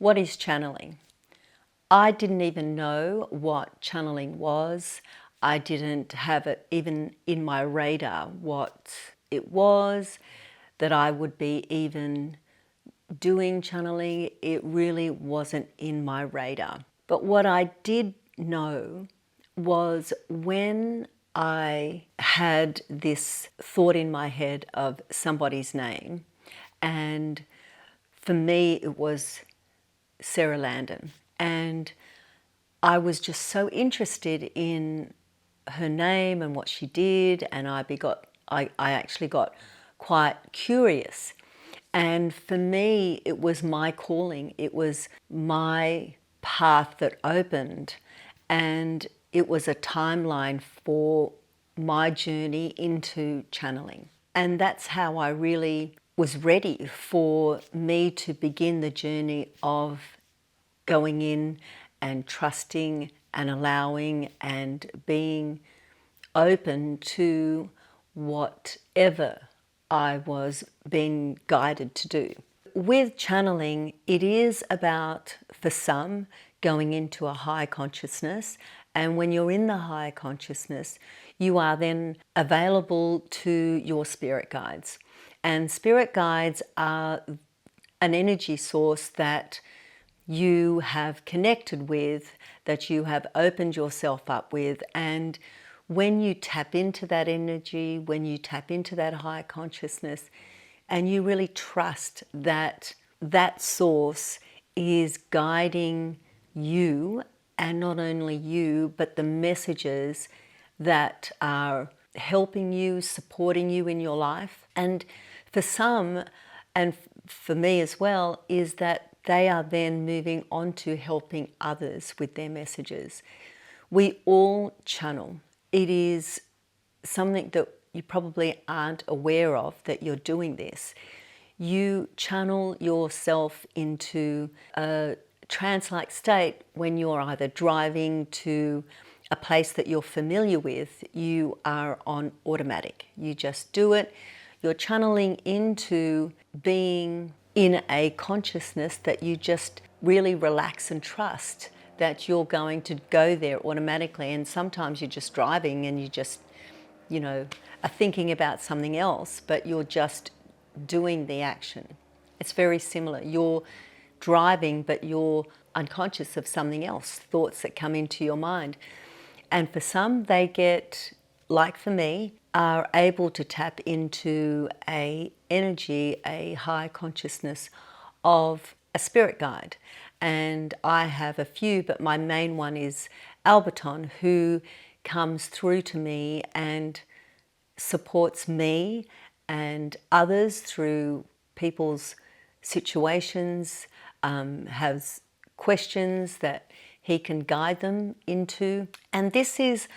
What is channeling? I didn't even know what channeling was. I didn't have it even in my radar what it was, that I would be even doing channeling. It really wasn't in my radar. But what I did know was when I had this thought in my head of somebody's name, and for me it was Sarah Landon, and I was just so interested in her name and what she did, and I actually got quite curious. And for me, it was my calling. It was my path that opened, and it was a timeline for my journey into channeling. And that's how I really was ready for me to begin the journey of going in and trusting and allowing and being open to whatever I was being guided to do. With channeling, it is about, for some, going into a high consciousness. And when you're in the high consciousness, you are then available to your spirit guides. And spirit guides are an energy source that you have connected with, that you have opened yourself up with. And when you tap into that energy, when you tap into that higher consciousness, and you really trust that that source is guiding you, and not only you, but the messages that are helping you, supporting you in your life. And for some, and for me as well, is that they are then moving on to helping others with their messages. We all channel. It is something that you probably aren't aware of, that you're doing this. You channel yourself into a trance-like state when you're either driving to a place that you're familiar with. You are on automatic. You just do it. You're channeling into being in a consciousness that you just really relax and trust that you're going to go there automatically. And sometimes you're just driving and you just, are thinking about something else, but you're just doing the action. It's very similar. You're driving, but you're unconscious of something else, thoughts that come into your mind. And for some, they get, like for me, are able to tap into a energy, a high consciousness of a spirit guide. And I have a few, but my main one is Alberton, who comes through to me and supports me and others through people's situations, has questions that he can guide them into. And this is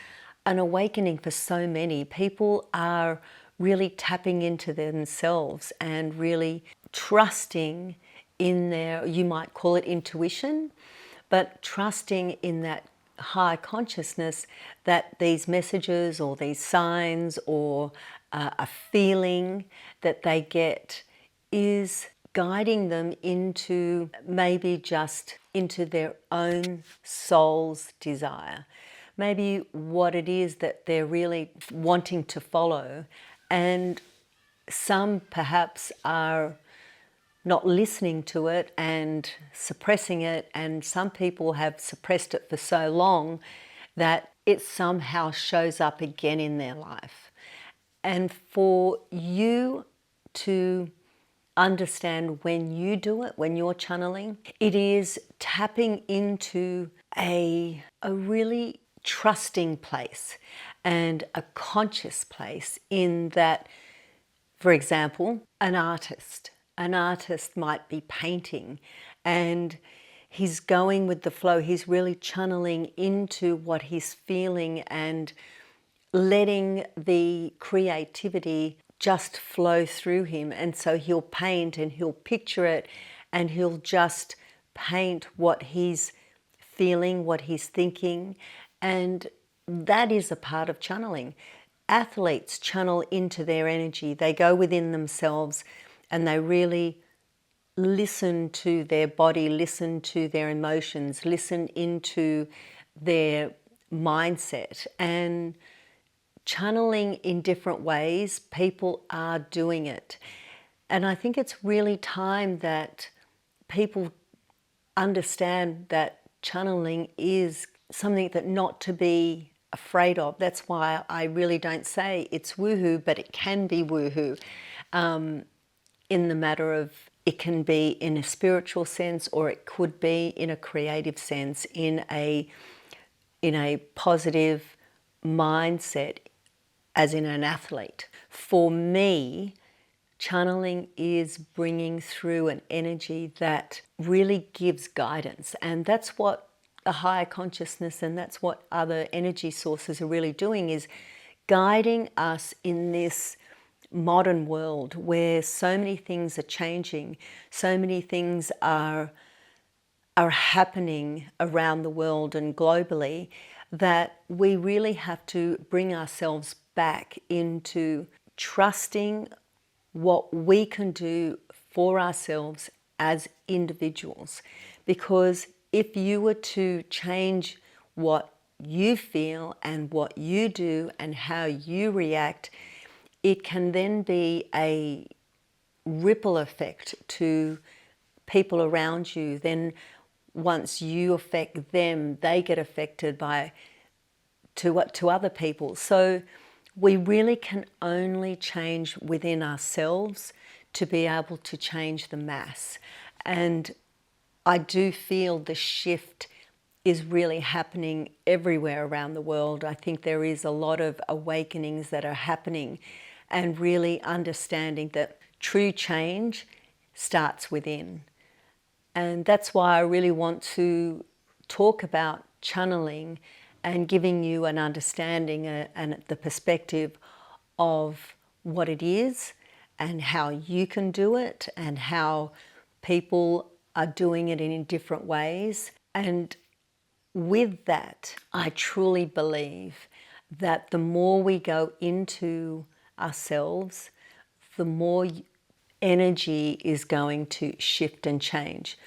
an awakening for so many. People are really tapping into themselves and really trusting in their, you might call it intuition, but trusting in that high consciousness that these messages or these signs or a feeling that they get is guiding them into maybe just into their own soul's desire. Maybe what it is that they're really wanting to follow. And some perhaps are not listening to it and suppressing it, and some people have suppressed it for so long that it somehow shows up again in their life. And for you to understand when you do it, when you're channeling, it is tapping into a really trusting place and a conscious place, in that, for example, an artist might be painting and he's going with the flow. He's really channeling into what he's feeling and letting the creativity just flow through him. And so he'll paint and he'll picture it and he'll just paint what he's feeling, what he's thinking. And that is a part of channeling. Athletes channel into their energy. They go within themselves and they really listen to their body, listen to their emotions, listen into their mindset. And channeling in different ways, people are doing it. And I think it's really time that people understand that channeling is something that not to be afraid of. That's why I really don't say it's woohoo, but it can be woohoo, in the matter of it can be in a spiritual sense, or it could be in a creative sense, in a positive mindset, as in an athlete. For me, channeling is bringing through an energy that really gives guidance, and that's what the higher consciousness and that's what other energy sources are really doing, is guiding us in this modern world where so many things are changing, so many things are happening around the world and globally, that we really have to bring ourselves back into trusting what we can do for ourselves as individuals. Because if you were to change what you feel and what you do and how you react, it can then be a ripple effect to people around you. Then once you affect them, they get affected by to other people. So we really can only change within ourselves to be able to change the mass. And I do feel the shift is really happening everywhere around the world. I think there is a lot of awakenings that are happening, and really understanding that true change starts within. And that's why I really want to talk about channeling and giving you an understanding and the perspective of what it is and how you can do it and how people are doing it in different ways. And with that, I truly believe that the more we go into ourselves, the more energy is going to shift and change.